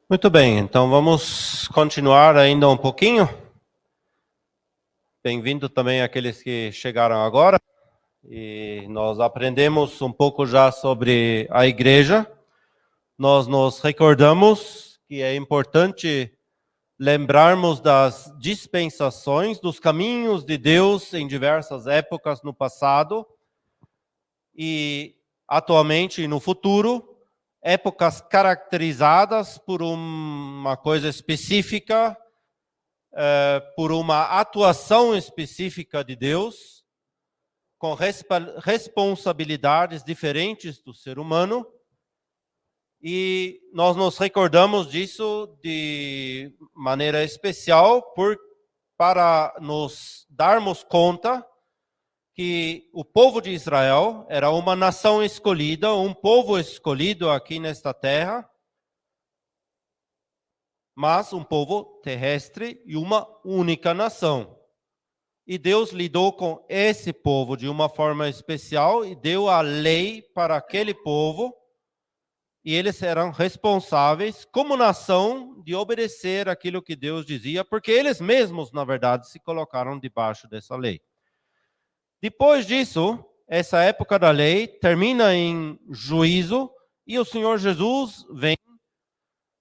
Muito bem, então vamos continuar ainda um pouquinho. Bem-vindo também àqueles que chegaram agora. E nós aprendemos um pouco já sobre a igreja. Nós nos recordamos que é importante lembrarmos das dispensações, dos caminhos de Deus em diversas épocas no passado e atualmente e no futuro. Épocas caracterizadas por uma coisa específica, por uma atuação específica de Deus, com responsabilidades diferentes do ser humano, e nós nos recordamos disso de maneira especial para nos darmos conta que o povo de Israel era uma nação escolhida, um povo escolhido aqui nesta terra, mas um povo terrestre e uma única nação. E Deus lidou com esse povo de uma forma especial e deu a lei para aquele povo, e eles eram responsáveis, como nação, de obedecer aquilo que Deus dizia, porque eles mesmos, na verdade, se colocaram debaixo dessa lei. Depois disso, essa época da lei termina em juízo, e o Senhor Jesus vem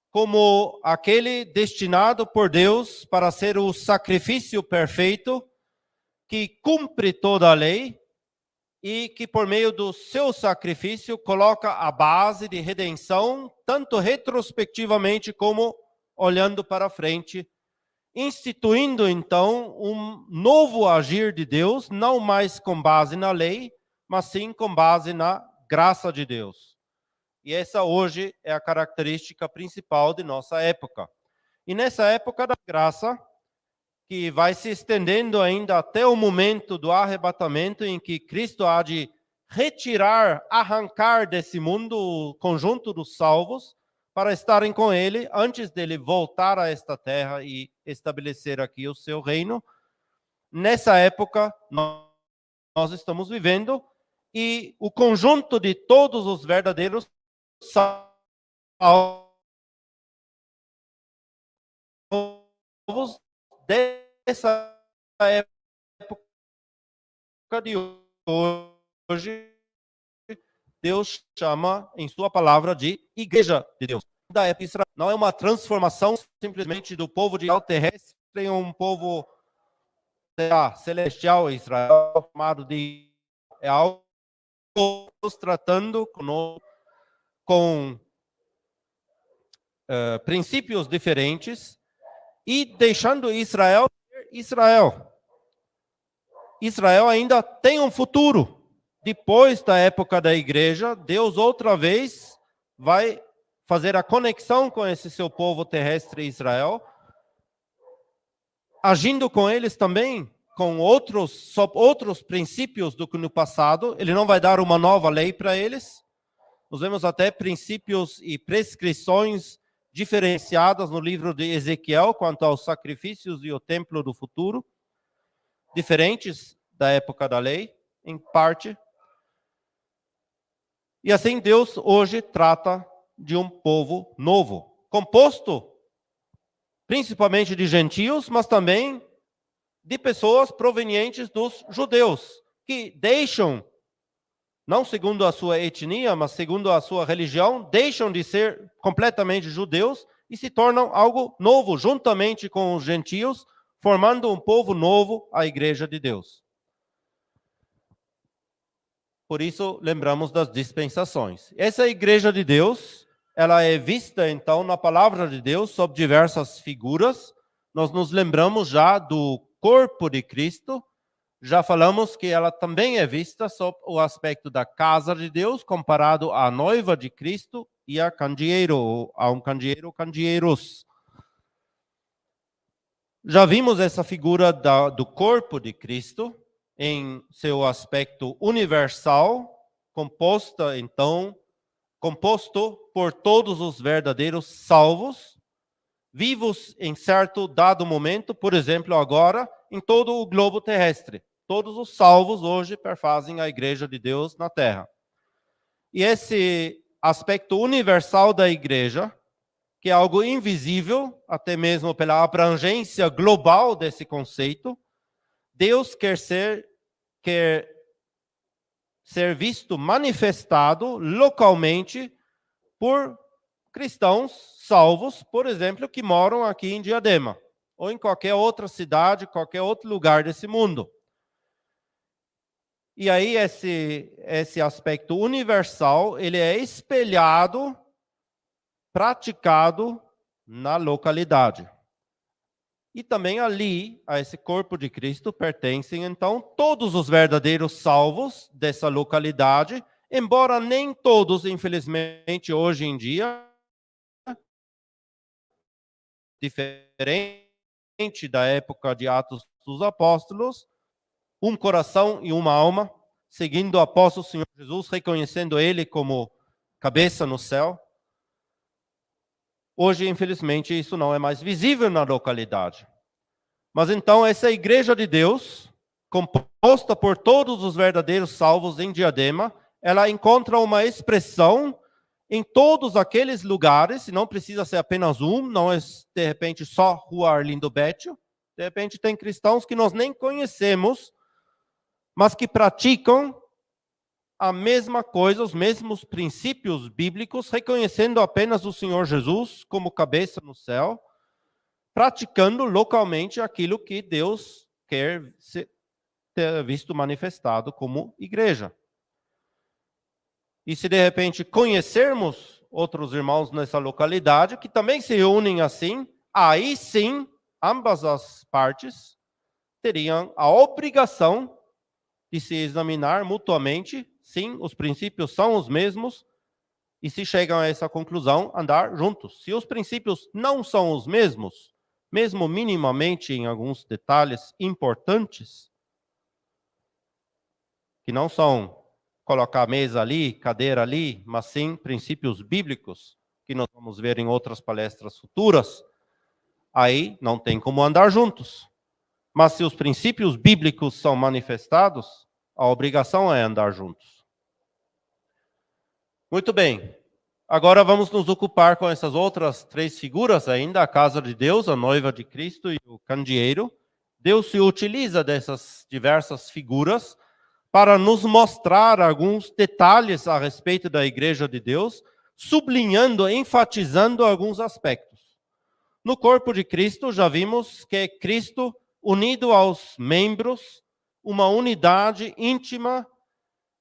como aquele destinado por Deus para ser o sacrifício perfeito, que cumpre toda a lei e que, por meio do seu sacrifício, coloca a base de redenção, tanto retrospectivamente como olhando para frente, instituindo, então, um novo agir de Deus, não mais com base na lei, mas sim com base na graça de Deus. E essa hoje é a característica principal de nossa época. E nessa época da graça, que vai se estendendo ainda até o momento do arrebatamento, em que Cristo há de retirar, arrancar desse mundo o conjunto dos salvos, para estarem com Ele, antes dele voltar a esta terra e estabelecer aqui o seu reino. Nessa época, nós estamos vivendo, e o conjunto de todos os verdadeiros salvos dessa época de hoje, Deus chama em sua palavra de igreja de Deus. Da época de Israel não é uma transformação simplesmente do povo de terrestre em um povo celestial, Israel chamado de, é algo Deus tratando com princípios diferentes e deixando Israel ser Israel. Israel ainda tem um futuro. Depois da época da igreja, Deus outra vez vai fazer a conexão com esse seu povo terrestre Israel, agindo com eles também com outros princípios do que no passado. Ele não vai dar uma nova lei para eles. Nós vemos até princípios e prescrições diferenciadas no livro de Ezequiel quanto aos sacrifícios e o templo do futuro, diferentes da época da lei, em parte. E assim Deus hoje trata de um povo novo, composto principalmente de gentios, mas também de pessoas provenientes dos judeus, que deixam, não segundo a sua etnia, mas segundo a sua religião, deixam de ser completamente judeus e se tornam algo novo, juntamente com os gentios, formando um povo novo, a igreja de Deus. Por isso, lembramos das dispensações. Essa igreja de Deus, ela é vista, então, na palavra de Deus, sob diversas figuras. Nós nos lembramos já do corpo de Cristo. Já falamos que ela também é vista sob o aspecto da casa de Deus, comparado à noiva de Cristo e a candeeiro, a um candeeiro, candeeiros. Já vimos essa figura do corpo de Cristo em seu aspecto universal, composto por todos os verdadeiros salvos, vivos em certo dado momento, por exemplo, agora, em todo o globo terrestre. Todos os salvos hoje perfazem a igreja de Deus na terra. E esse aspecto universal da igreja, que é algo invisível, até mesmo pela abrangência global desse conceito. Deus quer ser visto manifestado localmente por cristãos salvos, por exemplo, que moram aqui em Diadema, ou em qualquer outra cidade, qualquer outro lugar desse mundo. E aí esse aspecto universal, ele é espelhado, praticado na localidade. E também ali, a esse corpo de Cristo, pertencem, então, todos os verdadeiros salvos dessa localidade, embora nem todos, infelizmente, hoje em dia, diferente da época de Atos dos Apóstolos, um coração e uma alma, seguindo o apóstolo Senhor Jesus, reconhecendo Ele como cabeça no céu. Hoje, infelizmente, isso não é mais visível na localidade. Mas então, essa igreja de Deus, composta por todos os verdadeiros salvos em Diadema, ela encontra uma expressão em todos aqueles lugares, e não precisa ser apenas um, não é de repente só Rua Arlindo Bétio, de repente tem cristãos que nós nem conhecemos, mas que praticam a mesma coisa, os mesmos princípios bíblicos, reconhecendo apenas o Senhor Jesus como cabeça no céu, praticando localmente aquilo que Deus quer ter visto manifestado como igreja. E se de repente conhecermos outros irmãos nessa localidade, que também se unem assim, aí sim, ambas as partes teriam a obrigação de se examinar mutuamente, sim, os princípios são os mesmos, e se chegam a essa conclusão, andar juntos. Se os princípios não são os mesmos, mesmo minimamente em alguns detalhes importantes, que não são colocar mesa ali, cadeira ali, mas sim princípios bíblicos, que nós vamos ver em outras palestras futuras, aí não tem como andar juntos. Mas se os princípios bíblicos são manifestados, a obrigação é andar juntos. Muito bem. Agora vamos nos ocupar com essas outras três figuras ainda, a casa de Deus, a noiva de Cristo e o candeeiro. Deus se utiliza dessas diversas figuras para nos mostrar alguns detalhes a respeito da igreja de Deus, sublinhando, enfatizando alguns aspectos. No corpo de Cristo, já vimos que Cristo, unido aos membros, uma unidade íntima,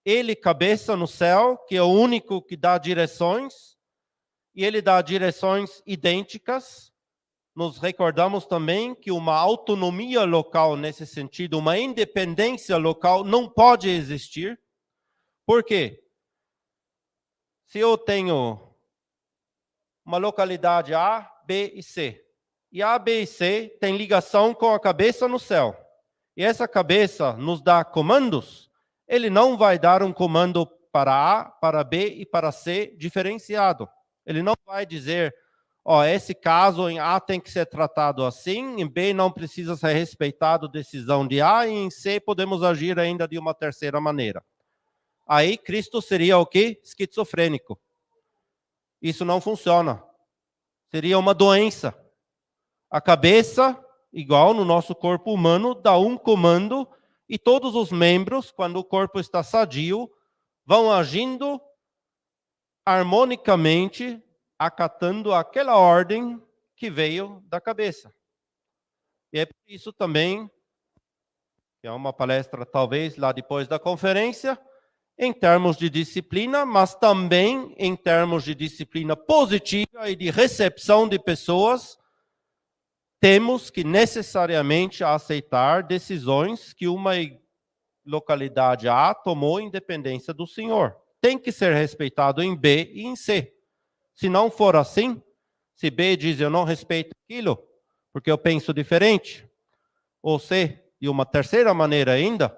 ele cabeça no céu, que é o único que dá direções, e ele dá direções idênticas. Nos recordamos também que uma autonomia local nesse sentido, uma independência local não pode existir. Por quê? Se eu tenho uma localidade A, B e C, e A, B e C têm ligação com a cabeça no céu, e essa cabeça nos dá comandos, ele não vai dar um comando para A, para B e para C diferenciado. Ele não vai dizer, esse caso em A tem que ser tratado assim, em B não precisa ser respeitado a decisão de A, e em C podemos agir ainda de uma terceira maneira. Aí Cristo seria o quê? Esquizofrênico. Isso não funciona. Seria uma doença. A cabeça, igual no nosso corpo humano, dá um comando e todos os membros, quando o corpo está sadio, vão agindo harmonicamente, acatando aquela ordem que veio da cabeça. E é por isso também, que é uma palestra talvez lá depois da conferência, em termos de disciplina, mas também em termos de disciplina positiva e de recepção de pessoas, temos que necessariamente aceitar decisões que uma localidade A tomou em dependência do Senhor. Tem que ser respeitado em B e em C. Se não for assim, se B diz eu não respeito aquilo, porque eu penso diferente, ou C, de uma terceira maneira ainda,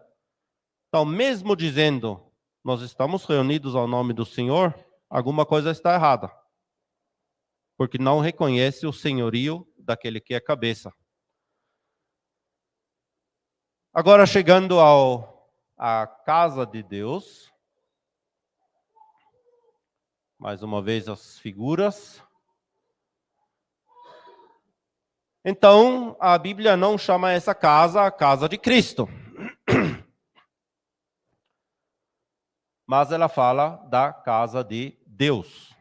então mesmo dizendo nós estamos reunidos ao nome do Senhor, alguma coisa está errada. Porque não reconhece o senhorio daquele que é cabeça. Agora chegando à casa de Deus, mais uma vez as figuras. Então, a Bíblia não chama essa casa a casa de Cristo. Mas ela fala da casa de Deus.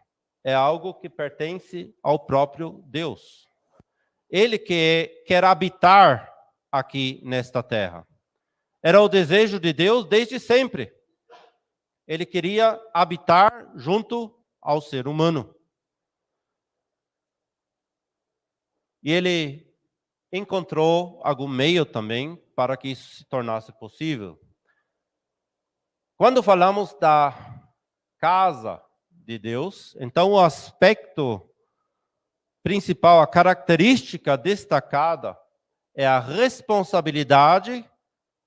É algo que pertence ao próprio Deus. Ele quer habitar aqui nesta terra. Era o desejo de Deus desde sempre. Ele queria habitar junto ao ser humano. E ele encontrou algum meio também para que isso se tornasse possível. Quando falamos da casa de Deus, então o aspecto principal, a característica destacada é a responsabilidade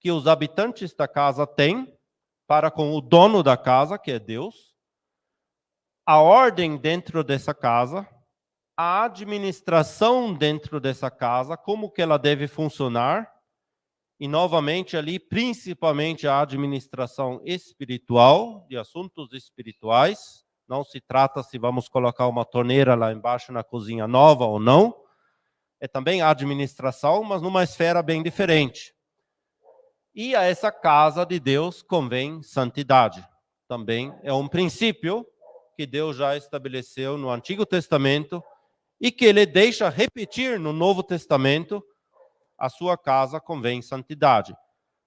que os habitantes da casa têm para com o dono da casa, que é Deus, a ordem dentro dessa casa, a administração dentro dessa casa, como que ela deve funcionar, e novamente ali, principalmente a administração espiritual, de assuntos espirituais. Não se trata se vamos colocar uma torneira lá embaixo na cozinha nova ou não. É também a administração, mas numa esfera bem diferente. E a essa casa de Deus convém santidade. Também é um princípio que Deus já estabeleceu no Antigo Testamento, e que ele deixa repetir no Novo Testamento: a sua casa convém santidade.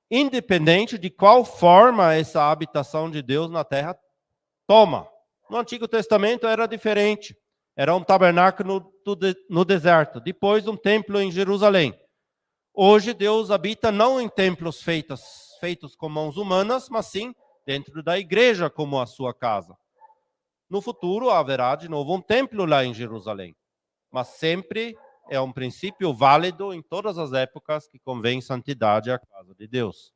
Independente de qual forma essa habitação de Deus na terra toma. No Antigo Testamento era diferente. Era um tabernáculo no deserto. Depois um templo em Jerusalém. Hoje Deus habita não em templos feitos com mãos humanas, mas sim dentro da igreja como a sua casa. No futuro haverá de novo um templo lá em Jerusalém. Mas sempre é um princípio válido em todas as épocas que convém santidade à casa de Deus.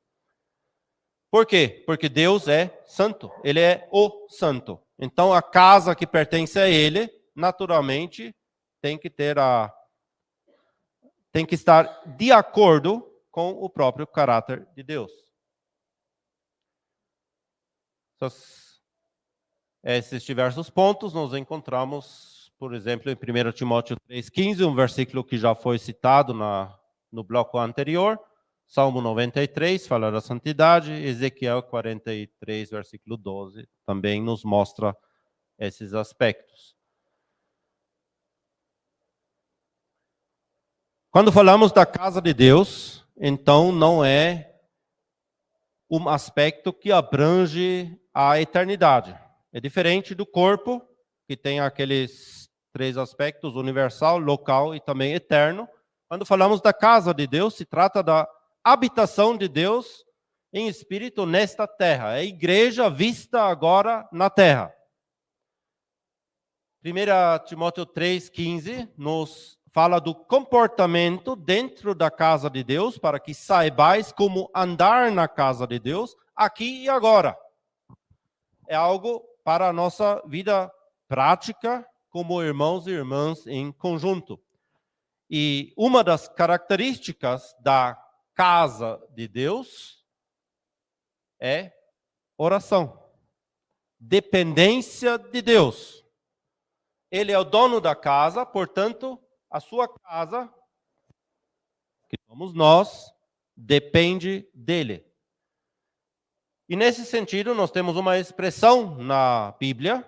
Por quê? Porque Deus é santo, ele é o santo. Então a casa que pertence a ele, naturalmente, tem que estar de acordo com o próprio caráter de Deus. Esses diversos pontos nós encontramos, por exemplo, em 1 Timóteo 3,15, um versículo que já foi citado no bloco anterior. Salmo 93, fala da santidade. Ezequiel 43, versículo 12, também nos mostra esses aspectos. Quando falamos da casa de Deus, então não é um aspecto que abrange a eternidade. É diferente do corpo, que tem aqueles 3 aspectos: universal, local e também eterno. Quando falamos da casa de Deus, se trata da habitação de Deus em espírito nesta terra. É a igreja vista agora na terra. 1 Timóteo 3,15 nos fala do comportamento dentro da casa de Deus, para que saibais como andar na casa de Deus, aqui e agora. É algo para a nossa vida prática, como irmãos e irmãs em conjunto. E uma das características da casa de Deus é oração. Dependência de Deus. Ele é o dono da casa, portanto, a sua casa, que somos nós, depende dele. E nesse sentido, nós temos uma expressão na Bíblia,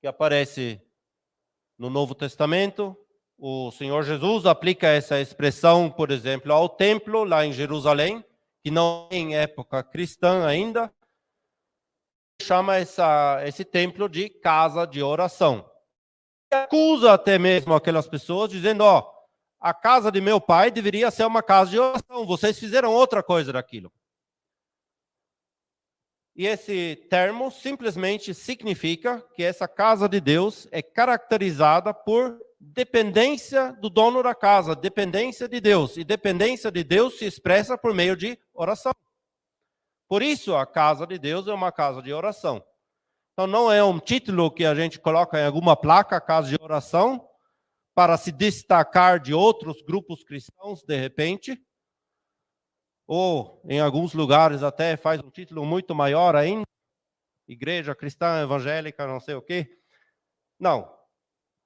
que aparece no Novo Testamento. O Senhor Jesus aplica essa expressão, por exemplo, ao templo lá em Jerusalém, que não é em época cristã ainda. Chama esse templo de casa de oração. E acusa até mesmo aquelas pessoas, dizendo: a casa de meu pai deveria ser uma casa de oração, vocês fizeram outra coisa daquilo. E esse termo simplesmente significa que essa casa de Deus é caracterizada por dependência do dono da casa, dependência de Deus. E dependência de Deus se expressa por meio de oração. Por isso, a casa de Deus é uma casa de oração. Então, não é um título que a gente coloca em alguma placa, casa de oração, para se destacar de outros grupos cristãos, de repente. Ou, em alguns lugares, até faz um título muito maior ainda. Igreja cristã, evangélica, não sei o quê. Não.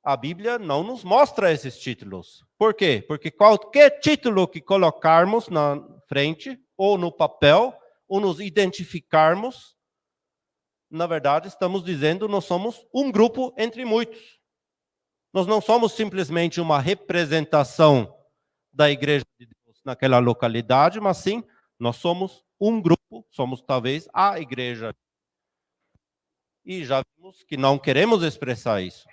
a Bíblia não nos mostra esses títulos. Por quê? Porque qualquer título que colocarmos na frente, ou no papel, ou nos identificarmos, na verdade, estamos dizendo que nós somos um grupo entre muitos. Nós não somos simplesmente uma representação da Igreja de Deus naquela localidade, mas sim, nós somos um grupo, somos talvez a Igreja. E já vimos que não queremos expressar isso.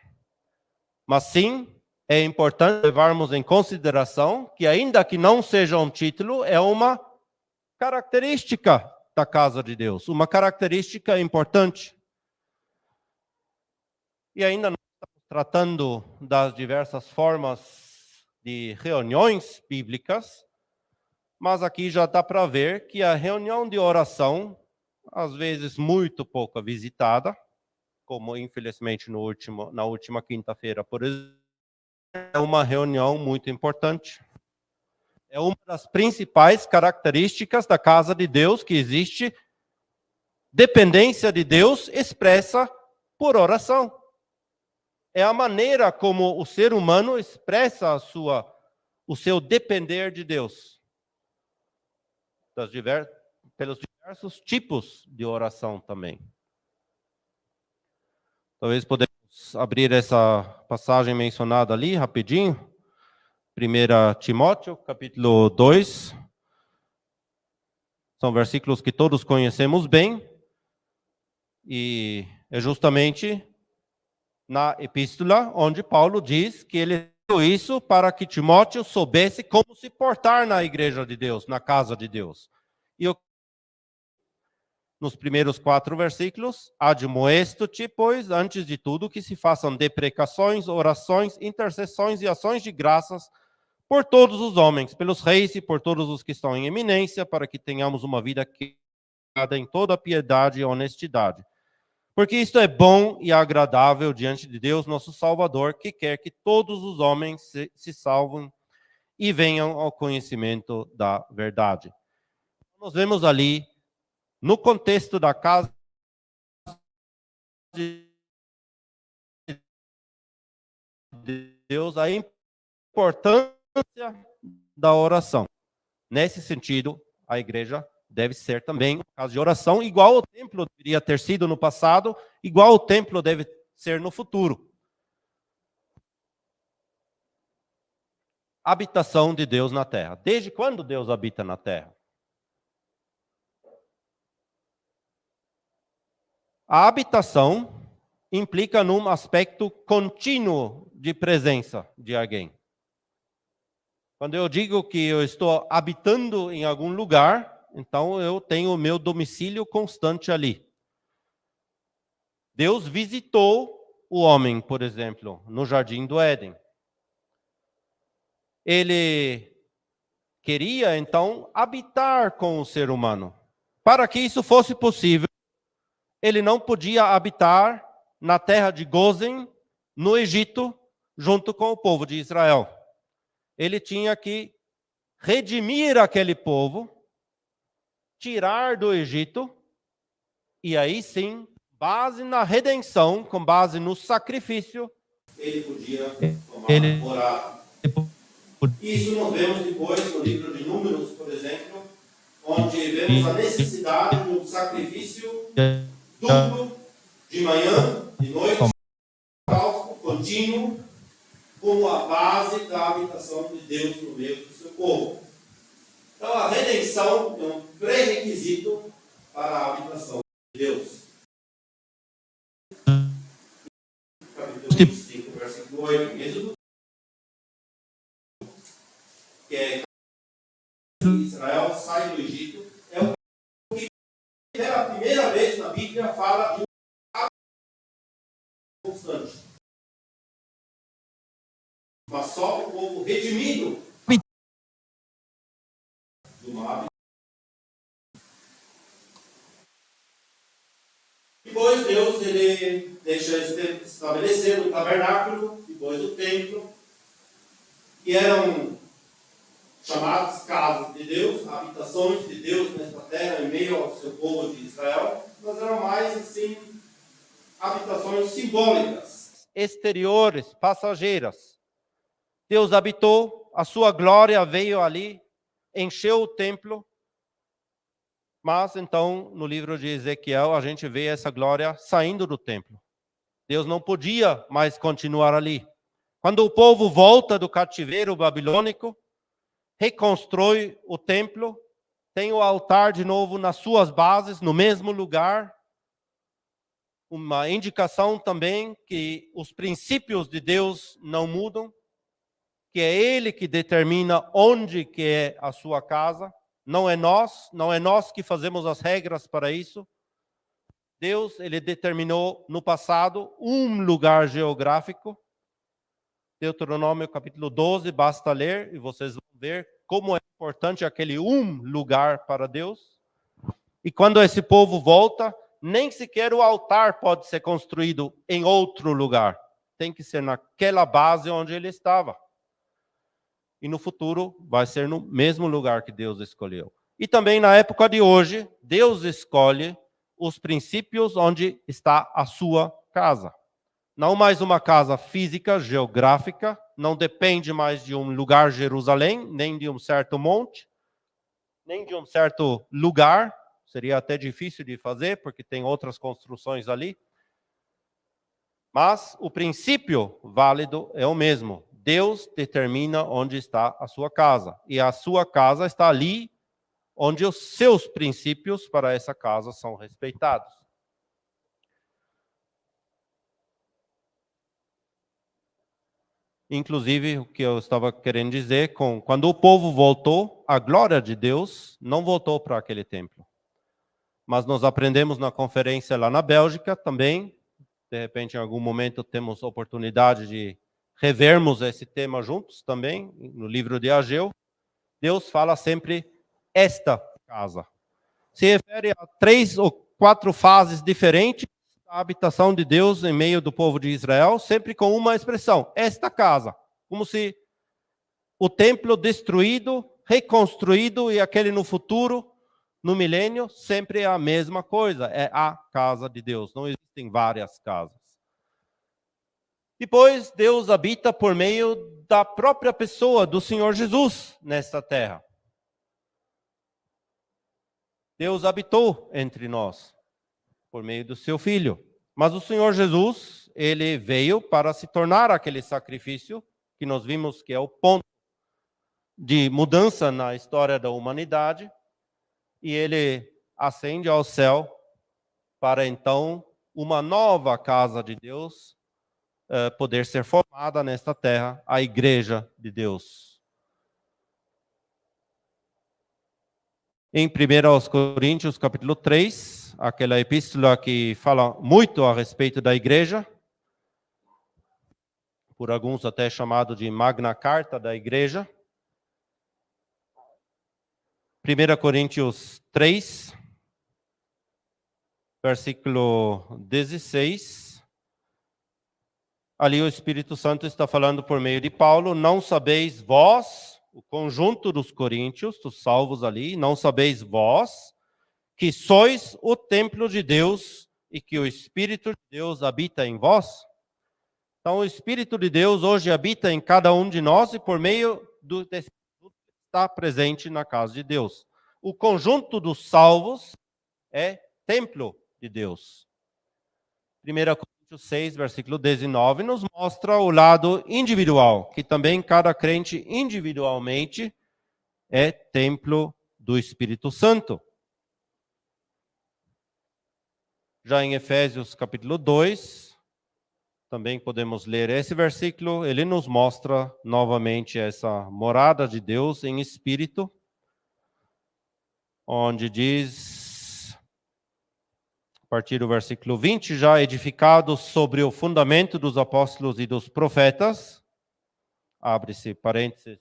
Mas sim, é importante levarmos em consideração que, ainda que não seja um título, é uma característica da casa de Deus, uma característica importante. E ainda não estamos tratando das diversas formas de reuniões bíblicas, mas aqui já dá para ver que a reunião de oração, às vezes muito pouco visitada, como infelizmente na última quinta-feira, por exemplo, é uma reunião muito importante. É uma das principais características da casa de Deus, que existe dependência de Deus expressa por oração. É a maneira como o ser humano expressa o seu depender de Deus. Pelos diversos tipos de oração também. Talvez podemos abrir essa passagem mencionada ali, rapidinho. 1 Timóteo, capítulo 2. São versículos que todos conhecemos bem. E é justamente na epístola onde Paulo diz que ele fez isso para que Timóteo soubesse como se portar na igreja de Deus, na casa de Deus. E nos primeiros 4 versículos, admoesto-te, pois, antes de tudo, que se façam deprecações, orações, intercessões e ações de graças por todos os homens, pelos reis e por todos os que estão em eminência, para que tenhamos uma vida criada em toda piedade e honestidade. Porque isto é bom e agradável diante de Deus, nosso Salvador, que quer que todos os homens se salvem e venham ao conhecimento da verdade. Nós vemos ali, no contexto da casa de Deus, a importância da oração. Nesse sentido, a igreja deve ser também uma casa de oração, igual o templo deveria ter sido no passado, igual o templo deve ser no futuro. Habitação de Deus na terra. Desde quando Deus habita na terra? A habitação implica num aspecto contínuo de presença de alguém. Quando eu digo que eu estou habitando em algum lugar, então eu tenho o meu domicílio constante ali. Deus visitou o homem, por exemplo, no Jardim do Éden. Ele queria, então, habitar com o ser humano. Para que isso fosse possível, ele não podia habitar na terra de Gozen, no Egito, junto com o povo de Israel. Ele tinha que redimir aquele povo, tirar do Egito, e aí sim, base na redenção, com base no sacrifício, ele podia morar. Isso nós vemos depois no livro de Números, por exemplo, onde vemos a necessidade de um sacrifício duplo, de manhã, de noite, contínuo, como a base da habitação de Deus no meio do seu povo. Então, a redenção é um pré-requisito para a habitação de Deus. Capítulo 25, versículo 8, Êxodo, que é Israel sai do Egito, é o que pela primeira vez na Bíblia fala de um constante. Mas só o povo redimido do mar. Depois Deus ele deixa estabelecer o tabernáculo, depois o templo, que eram chamadas casas de Deus, habitações de Deus nesta terra, em meio ao seu povo de Israel, mas eram mais assim, habitações simbólicas. exteriores, passageiras. Deus habitou, a sua glória veio ali, encheu o templo. Mas então, no livro de Ezequiel, a gente vê essa glória saindo do templo. Deus não podia mais continuar ali. Quando o povo volta do cativeiro babilônico, reconstrói o templo, tem o altar de novo nas suas bases, no mesmo lugar. Uma indicação também que os princípios de Deus não mudam, que é Ele que determina onde que é a sua casa. Não é nós que fazemos as regras para isso. Deus, ele determinou no passado um lugar geográfico. Deuteronômio capítulo 12, basta ler e vocês vão ver como é importante aquele um lugar para Deus. E quando esse povo volta, nem sequer o altar pode ser construído em outro lugar. Tem que ser naquela base onde ele estava. E no futuro vai ser no mesmo lugar que Deus escolheu. E também na época de hoje, Deus escolhe os princípios onde está a sua casa. Não mais uma casa física, geográfica, não depende mais de um lugar Jerusalém, nem de um certo monte, nem de um certo lugar. Seria até difícil de fazer, porque tem outras construções ali. Mas o princípio válido é o mesmo. Deus determina onde está a sua casa. E a sua casa está ali onde os seus princípios para essa casa são respeitados. Inclusive, o que eu estava querendo dizer, quando o povo voltou, a glória de Deus não voltou para aquele templo. Mas nós aprendemos na conferência lá na Bélgica também, de repente em algum momento temos oportunidade de revermos esse tema juntos também, no livro de Ageu. Deus fala sempre esta casa. Se refere a 3 ou 4 fases diferentes da habitação de Deus em meio do povo de Israel, sempre com uma expressão, esta casa. Como se o templo destruído, reconstruído e aquele no futuro, no milênio, sempre é a mesma coisa, é a casa de Deus. Não existem várias casas. Depois, Deus habita por meio da própria pessoa do Senhor Jesus nesta terra. Deus habitou entre nós por meio do seu Filho. Mas o Senhor Jesus, ele veio para se tornar aquele sacrifício que nós vimos que é o ponto de mudança na história da humanidade. E ele ascende ao céu para então uma nova casa de Deus poder ser formada nesta terra, a igreja de Deus. Em 1 Coríntios, capítulo 3, aquela epístola que fala muito a respeito da igreja, por alguns até chamado de Magna Carta da igreja. 1 Coríntios 3, versículo 16. Ali o Espírito Santo está falando por meio de Paulo, não sabeis vós, o conjunto dos coríntios, dos salvos ali, não sabeis vós, que sois o templo de Deus e que o Espírito de Deus habita em vós? Então o Espírito de Deus hoje habita em cada um de nós e por meio do Espírito está presente na casa de Deus. O conjunto dos salvos é templo de Deus. 1 Coríntios 6, versículo 19, nos mostra o lado individual, que também cada crente individualmente é templo do Espírito Santo. Já em Efésios capítulo 2, também podemos ler esse versículo, ele nos mostra novamente essa morada de Deus em espírito, onde diz, a partir do versículo 20, já edificados sobre o fundamento dos apóstolos e dos profetas, abre-se parênteses,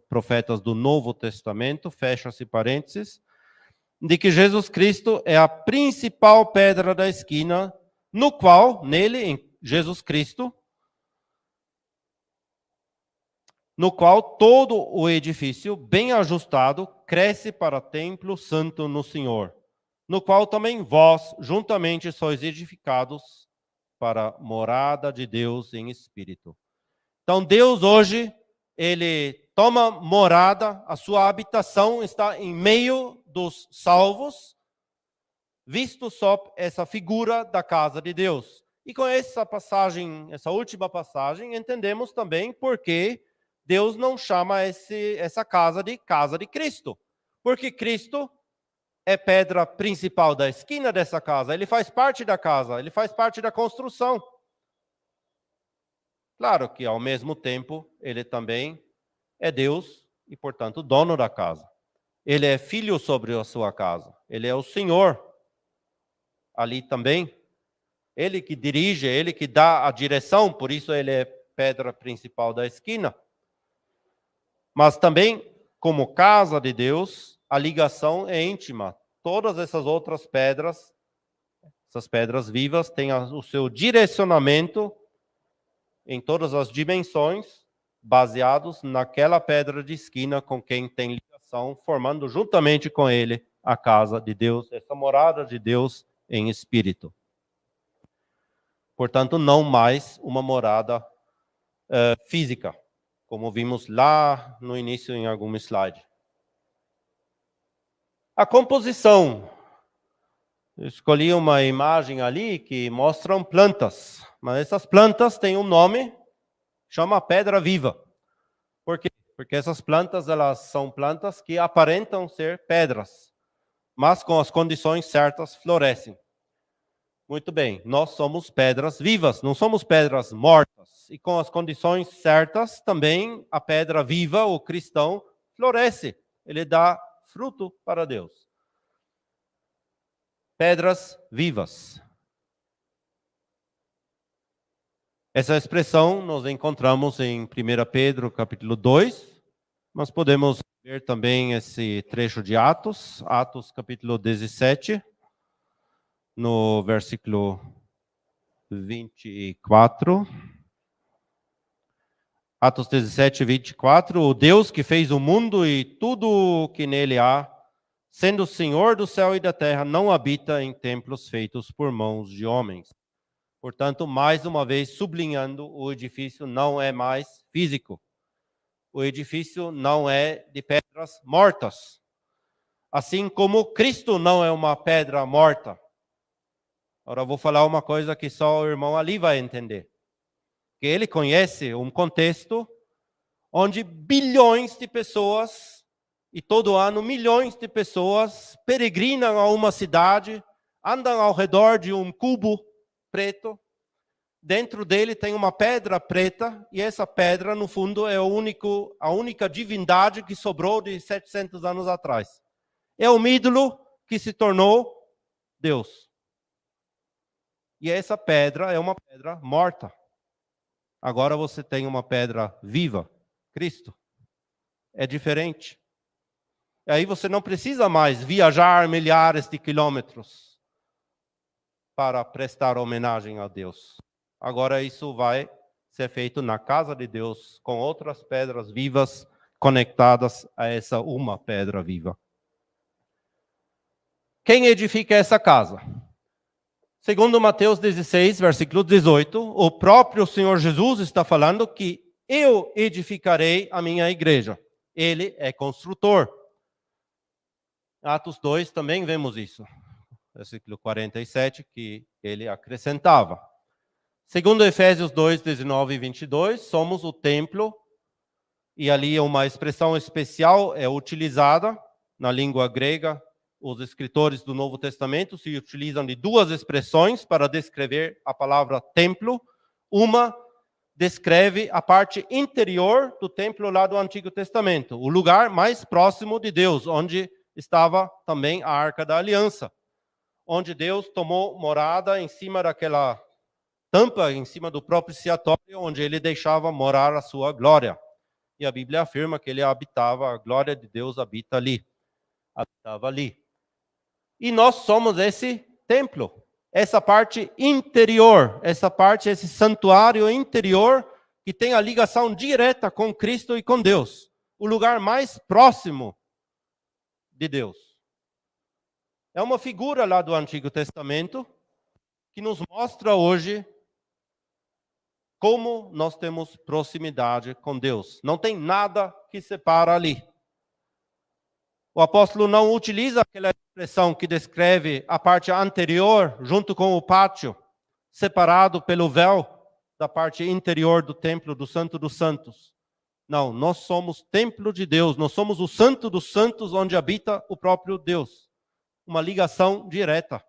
profetas do Novo Testamento, fecha-se parênteses, de que Jesus Cristo é a principal pedra da esquina, no qual, nele, em Jesus Cristo, no qual todo o edifício, bem ajustado, cresce para templo santo no Senhor, no qual também vós, juntamente, sois edificados para morada de Deus em espírito. Então Deus hoje, ele toma morada, a sua habitação está em meio dos salvos, visto só essa figura da casa de Deus. E com essa passagem, essa última passagem, entendemos também por que Deus não chama essa casa de Cristo. Porque Cristo é pedra principal da esquina dessa casa, ele faz parte da casa, ele faz parte da construção. Claro que, ao mesmo tempo, ele também é Deus e, portanto, dono da casa. Ele é filho sobre a sua casa, ele é o Senhor ali também. Ele que dirige, ele que dá a direção, por isso ele é pedra principal da esquina. Mas também, como casa de Deus, a ligação é íntima. Todas essas outras pedras, essas pedras vivas, têm o seu direcionamento em todas as dimensões, baseados naquela pedra de esquina com quem tem ligação, formando juntamente com ele a casa de Deus, essa morada de Deus em espírito. Portanto, não mais uma morada física, como vimos lá no início em algum slide. A composição. Eu escolhi uma imagem ali que mostram plantas, mas essas plantas têm um nome, chama pedra viva. Por quê? Porque essas plantas, elas são plantas que aparentam ser pedras, mas com as condições certas florescem. Muito bem, nós somos pedras vivas, não somos pedras mortas. E com as condições certas, também a pedra viva, o cristão, floresce. Ele dá fruto para Deus. Pedras vivas. Essa expressão nós encontramos em 1 Pedro, capítulo 2, mas podemos ver também esse trecho de Atos, capítulo 17, no versículo 24. Atos 17, 24. O Deus que fez o mundo e tudo o que nele há, sendo o Senhor do céu e da terra, não habita em templos feitos por mãos de homens. Portanto, mais uma vez, sublinhando, o edifício não é mais físico. O edifício não é de pedras mortas. Assim como Cristo não é uma pedra morta. Agora eu vou falar uma coisa que só o irmão ali vai entender. Que ele conhece um contexto onde bilhões de pessoas, e todo ano milhões de pessoas, peregrinam a uma cidade, andam ao redor de um cubo preto, dentro dele tem uma pedra preta, e essa pedra, no fundo, é a única divindade que sobrou de 700 anos atrás. É um ídolo que se tornou Deus. E essa pedra é uma pedra morta. Agora você tem uma pedra viva, Cristo. É diferente. E aí você não precisa mais viajar milhares de quilômetros para prestar homenagem a Deus. Agora isso vai ser feito na casa de Deus, com outras pedras vivas conectadas a essa uma pedra viva. Quem edifica essa casa? Segundo Mateus 16, versículo 18, o próprio Senhor Jesus está falando que eu edificarei a minha igreja. Ele é construtor. Atos 2 também vemos isso. Versículo 47, que ele acrescentava. Segundo Efésios 2, 19 e 22, somos o templo, e ali uma expressão especial é utilizada na língua grega. Os escritores do Novo Testamento se utilizam de duas expressões para descrever a palavra templo. Uma descreve a parte interior do templo lá do Antigo Testamento, o lugar mais próximo de Deus, onde estava também a Arca da Aliança, onde Deus tomou morada em cima daquela tampa, em cima do propiciatório, onde ele deixava morar a sua glória. E a Bíblia afirma que ele habitava, a glória de Deus habitava ali. E nós somos esse templo, essa parte interior, esse santuário interior que tem a ligação direta com Cristo e com Deus. O lugar mais próximo de Deus. É uma figura lá do Antigo Testamento que nos mostra hoje como nós temos proximidade com Deus. Não tem nada que separa ali. O apóstolo não utiliza aquela expressão que descreve a parte anterior, junto com o pátio, separado pelo véu da parte interior do templo, do Santo dos Santos. Não, nós somos templo de Deus, nós somos o Santo dos Santos, onde habita o próprio Deus. Uma ligação direta.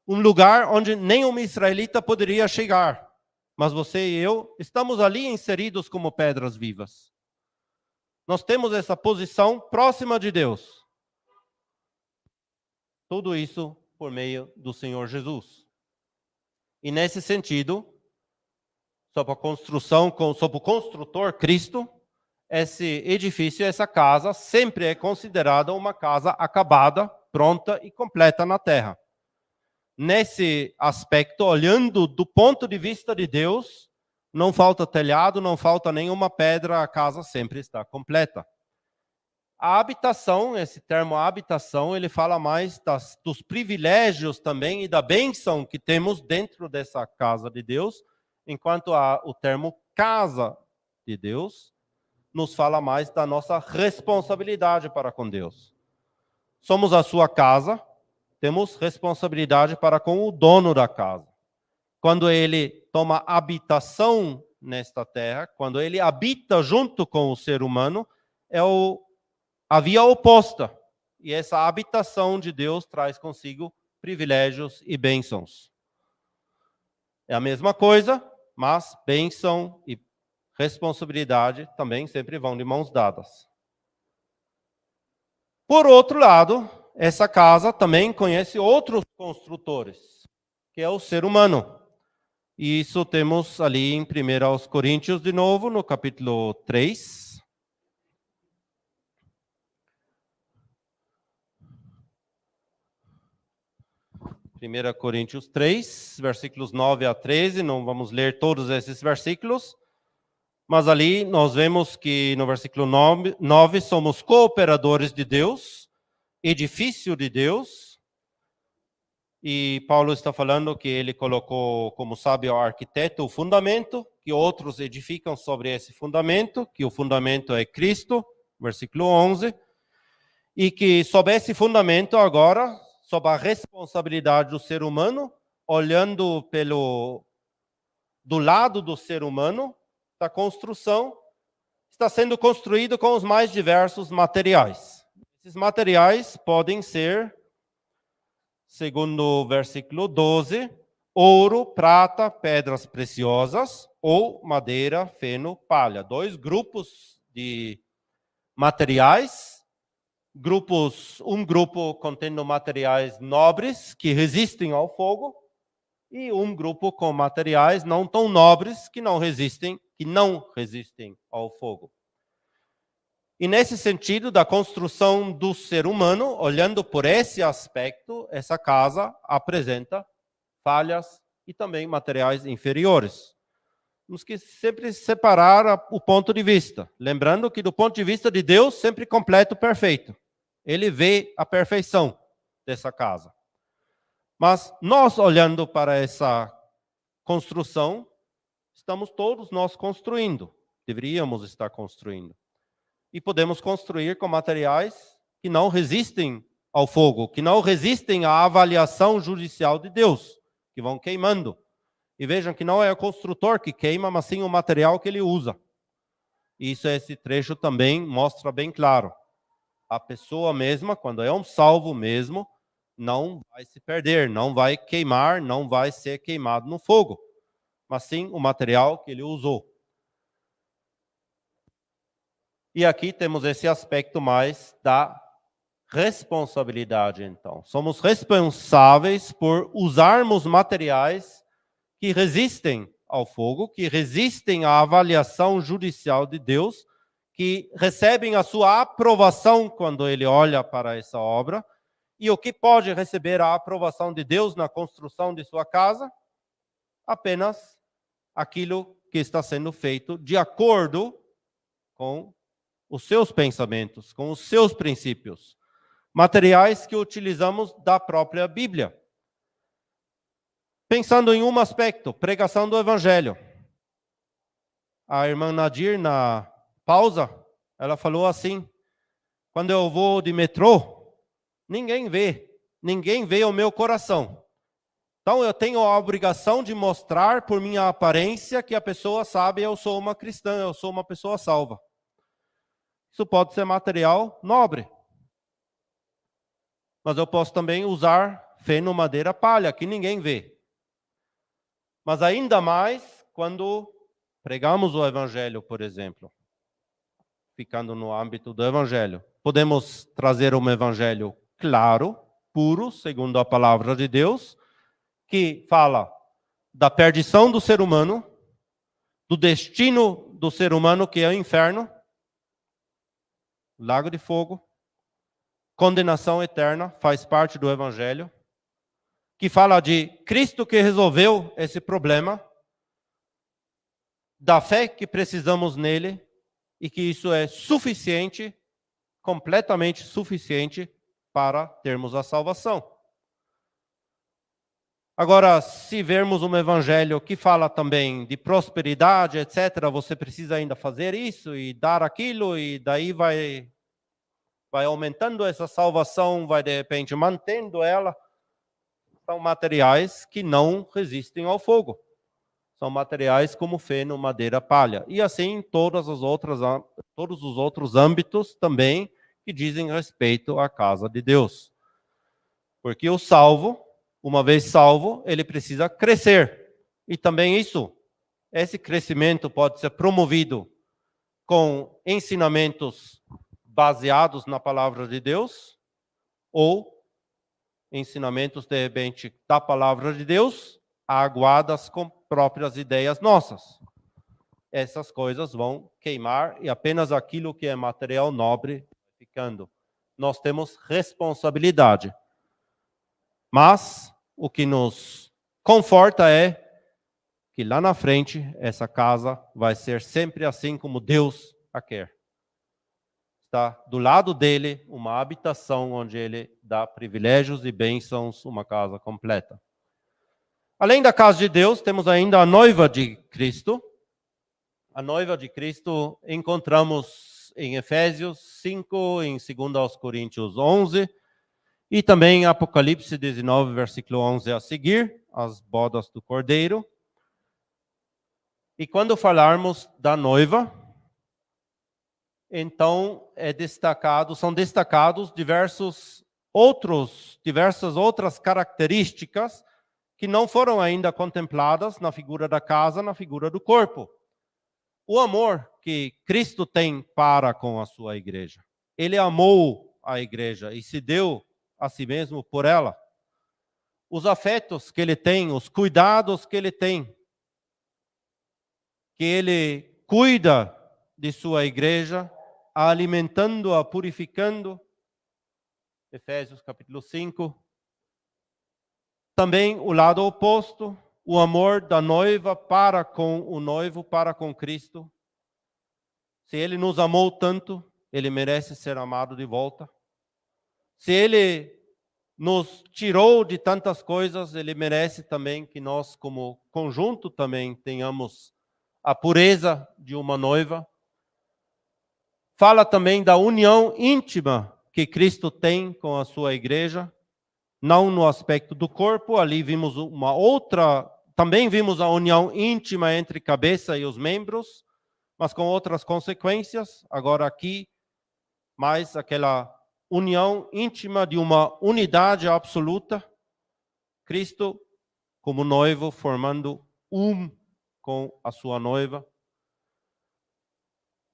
Um lugar onde nenhum israelita poderia chegar. Mas você e eu estamos ali inseridos como pedras vivas. Nós temos essa posição próxima de Deus. Tudo isso por meio do Senhor Jesus. E nesse sentido, sob a construção, sob o construtor Cristo, esse edifício, essa casa, sempre é considerada uma casa acabada, pronta e completa na terra. Nesse aspecto, olhando do ponto de vista de Deus, não falta telhado, não falta nenhuma pedra, a casa sempre está completa. A habitação, esse termo habitação, ele fala mais dos privilégios também e da bênção que temos dentro dessa casa de Deus, enquanto o termo casa de Deus nos fala mais da nossa responsabilidade para com Deus. Somos a sua casa, temos responsabilidade para com o dono da casa. Quando ele toma habitação nesta terra, quando ele habita junto com o ser humano, é a via oposta. E essa habitação de Deus traz consigo privilégios e bênçãos. É a mesma coisa, mas bênção e responsabilidade também sempre vão de mãos dadas. Por outro lado, essa casa também conhece outros construtores, que é o ser humano. E isso temos ali em 1 Coríntios, de novo, no capítulo 3. Primeira Coríntios 3, versículos 9 a 13, não vamos ler todos esses versículos, mas ali nós vemos que no versículo 9 somos cooperadores de Deus, edifício de Deus, e Paulo está falando que ele colocou como sábio arquiteto o fundamento, que outros edificam sobre esse fundamento, que o fundamento é Cristo, versículo 11, e que sob esse fundamento agora, sob a responsabilidade do ser humano, olhando do lado do ser humano, da construção, está sendo construído com os mais diversos materiais. Esses materiais podem ser, segundo o versículo 12, ouro, prata, pedras preciosas ou madeira, feno, palha. 2 grupos de materiais. Um grupo contendo materiais nobres que resistem ao fogo e um grupo com materiais não tão nobres que não resistem ao fogo. E nesse sentido da construção do ser humano, olhando por esse aspecto, essa casa apresenta falhas e também materiais inferiores. Temos que sempre separar o ponto de vista, lembrando que do ponto de vista de Deus, sempre completo, perfeito. Ele vê a perfeição dessa casa. Mas nós, olhando para essa construção, estamos todos nós construindo. Deveríamos estar construindo. E podemos construir com materiais que não resistem ao fogo, que não resistem à avaliação judicial de Deus, que vão queimando. E vejam que não é o construtor que queima, mas sim o material que ele usa. E isso, esse trecho também mostra bem claro. A pessoa mesma, quando é um salvo mesmo, não vai se perder, não vai queimar, não vai ser queimado no fogo, mas sim o material que ele usou. E aqui temos esse aspecto mais da responsabilidade, então. Somos responsáveis por usarmos materiais que resistem ao fogo, que resistem à avaliação judicial de Deus, que recebem a sua aprovação quando ele olha para essa obra. E o que pode receber a aprovação de Deus na construção de sua casa? Apenas aquilo que está sendo feito de acordo com os seus pensamentos, com os seus princípios. Materiais que utilizamos da própria Bíblia. Pensando em um aspecto, pregação do Evangelho. A irmã Nadir, na pausa, ela falou assim: quando eu vou de metrô, ninguém vê o meu coração. Então eu tenho a obrigação de mostrar por minha aparência que a pessoa sabe eu sou uma cristã, eu sou uma pessoa salva. Isso pode ser material nobre. Mas eu posso também usar feno, madeira, palha, que ninguém vê. Mas ainda mais quando pregamos o evangelho, por exemplo. Ficando no âmbito do evangelho. Podemos trazer um evangelho claro, puro, segundo a palavra de Deus, que fala da perdição do ser humano, do destino do ser humano, que é o inferno, lago de fogo, condenação eterna, faz parte do evangelho, que fala de Cristo que resolveu esse problema, da fé que precisamos nele, e que isso é suficiente, completamente suficiente para termos a salvação. Agora, se vermos um evangelho que fala também de prosperidade, etc., você precisa ainda fazer isso e dar aquilo, e daí vai aumentando essa salvação, vai de repente mantendo ela. São materiais que não resistem ao fogo. São materiais como feno, madeira, palha. E assim todos os outros âmbitos também que dizem respeito à casa de Deus. Porque o salvo, uma vez salvo, ele precisa crescer. E também esse crescimento pode ser promovido com ensinamentos baseados na palavra de Deus, ou ensinamentos, de repente, da palavra de Deus, aguadas com próprias ideias nossas. Essas coisas vão queimar e apenas aquilo que é material nobre ficando. Nós temos responsabilidade. Mas o que nos conforta é que lá na frente essa casa vai ser sempre assim como Deus a quer. Está do lado dele uma habitação onde ele dá privilégios e bênçãos, uma casa completa. Além da casa de Deus, temos ainda a noiva de Cristo. A noiva de Cristo encontramos em Efésios 5, em 2 Coríntios 11, e também em Apocalipse 19, versículo 11 a seguir, as bodas do Cordeiro. E quando falarmos da noiva, então são destacados diversas outras características que não foram ainda contempladas na figura da casa, na figura do corpo. O amor que Cristo tem para com a sua igreja. Ele amou a igreja e se deu a si mesmo por ela. Os afetos que ele tem, os cuidados que ele tem, que ele cuida de sua igreja, alimentando-a, purificando. Efésios capítulo 5. Também o lado oposto, o amor da noiva para com o noivo, para com Cristo. Se ele nos amou tanto, ele merece ser amado de volta. Se ele nos tirou de tantas coisas, ele merece também que nós, como conjunto, também tenhamos a pureza de uma noiva. Fala também da união íntima que Cristo tem com a sua igreja, não no aspecto do corpo, ali vimos também vimos a união íntima entre cabeça e os membros, mas com outras consequências. Agora aqui, mais aquela união íntima de uma unidade absoluta, Cristo como noivo formando com a sua noiva.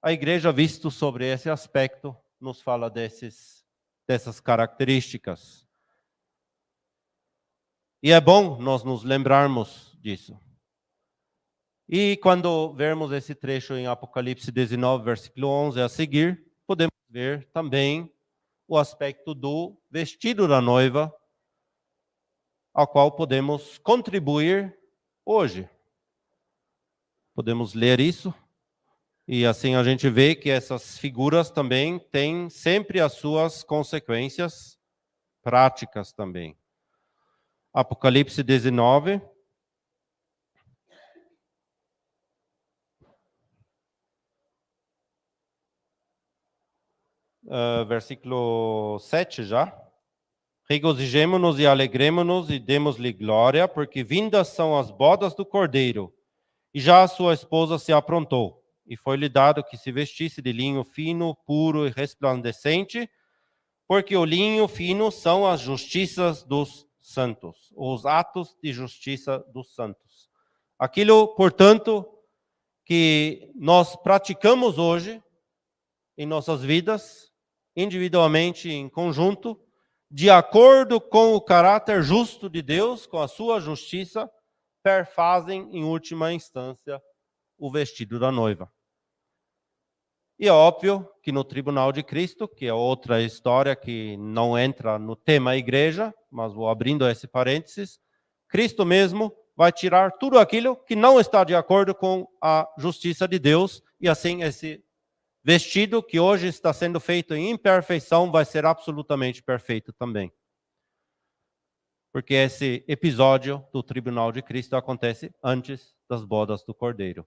A igreja, visto sobre esse aspecto, nos fala dessas características. E é bom nós nos lembrarmos disso. E quando vermos esse trecho em Apocalipse 19, versículo 11 a seguir, podemos ver também o aspecto do vestido da noiva, ao qual podemos contribuir hoje. Podemos ler isso, e assim a gente vê que essas figuras também têm sempre as suas consequências práticas também. Apocalipse 19. versículo 7 já. Regozijemo-nos e alegremo-nos e demos-lhe glória, porque vindas são as bodas do Cordeiro, e já a sua esposa se aprontou, e foi-lhe dado que se vestisse de linho fino, puro e resplandecente, porque o linho fino são as justiças dos santos, os atos de justiça dos santos. Aquilo, portanto, que nós praticamos hoje em nossas vidas, individualmente, em conjunto, de acordo com o caráter justo de Deus, com a sua justiça, perfazem, em última instância, o vestido da noiva. E é óbvio que no tribunal de Cristo, que é outra história que não entra no tema igreja, mas vou abrindo esse parênteses, Cristo mesmo vai tirar tudo aquilo que não está de acordo com a justiça de Deus, e assim esse vestido que hoje está sendo feito em imperfeição vai ser absolutamente perfeito também. Porque esse episódio do tribunal de Cristo acontece antes das bodas do Cordeiro.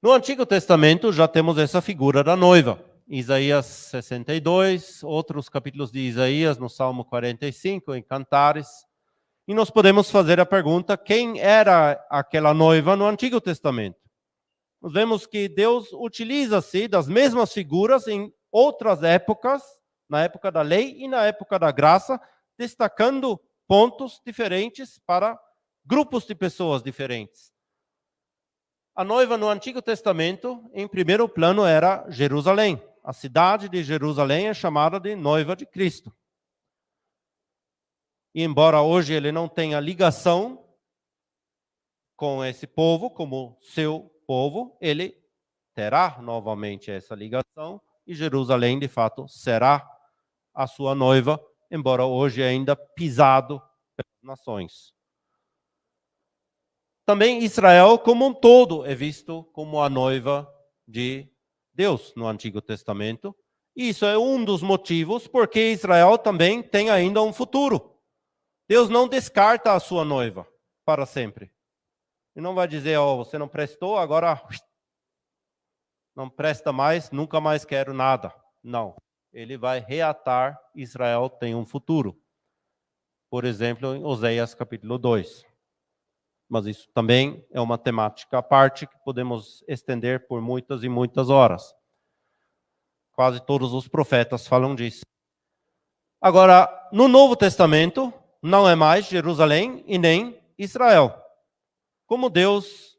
No Antigo Testamento já temos essa figura da noiva. Isaías 62, outros capítulos de Isaías, no Salmo 45, em Cantares. E nós podemos fazer a pergunta, quem era aquela noiva no Antigo Testamento? Nós vemos que Deus utiliza-se das mesmas figuras em outras épocas, na época da lei e na época da graça, destacando pontos diferentes para grupos de pessoas diferentes. A noiva no Antigo Testamento, em primeiro plano, era Jerusalém. A cidade de Jerusalém é chamada de noiva de Cristo. E embora hoje ele não tenha ligação com esse povo como seu povo, ele terá novamente essa ligação e Jerusalém, de fato, será a sua noiva, embora hoje ainda pisado pelas nações. Também Israel como um todo é visto como a noiva de Deus no Antigo Testamento. E isso é um dos motivos porque Israel também tem ainda um futuro. Deus não descarta a sua noiva para sempre. E não vai dizer, você não prestou, agora não presta mais, nunca mais quero nada. Não. Ele vai reatar, Israel tem um futuro. Por exemplo, em Oséias capítulo 2. Mas isso também é uma temática à parte que podemos estender por muitas e muitas horas. Quase todos os profetas falam disso. Agora, no Novo Testamento, não é mais Jerusalém e nem Israel. Como Deus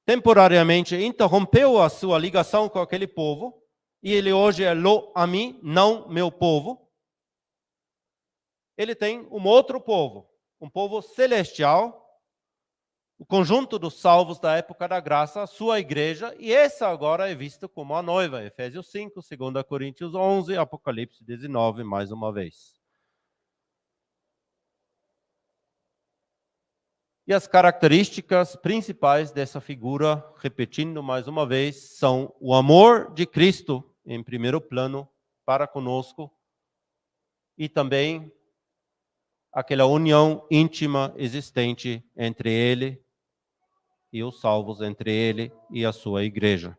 temporariamente interrompeu a sua ligação com aquele povo, e ele hoje é lo ami, não meu povo, ele tem um outro povo, um povo celestial, o conjunto dos salvos da época da graça, a sua igreja, e essa agora é vista como a noiva. Efésios 5, 2 Coríntios 11, Apocalipse 19, mais uma vez. E as características principais dessa figura, repetindo mais uma vez, são o amor de Cristo, em primeiro plano, para conosco, e também aquela união íntima existente entre Ele e os salvos, entre Ele e a sua igreja.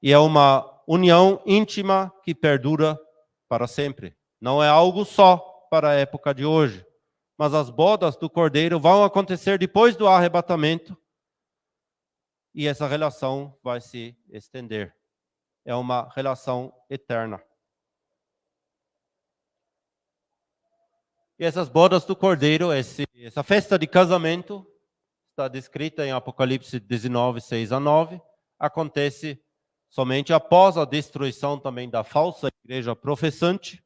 E é uma união íntima que perdura para sempre. Não é algo só para a época de hoje. Mas as bodas do Cordeiro vão acontecer depois do arrebatamento e essa relação vai se estender. É uma relação eterna. E essas bodas do Cordeiro, essa festa de casamento, está descrita em Apocalipse 19, 6 a 9, acontece somente após a destruição também da falsa igreja professante.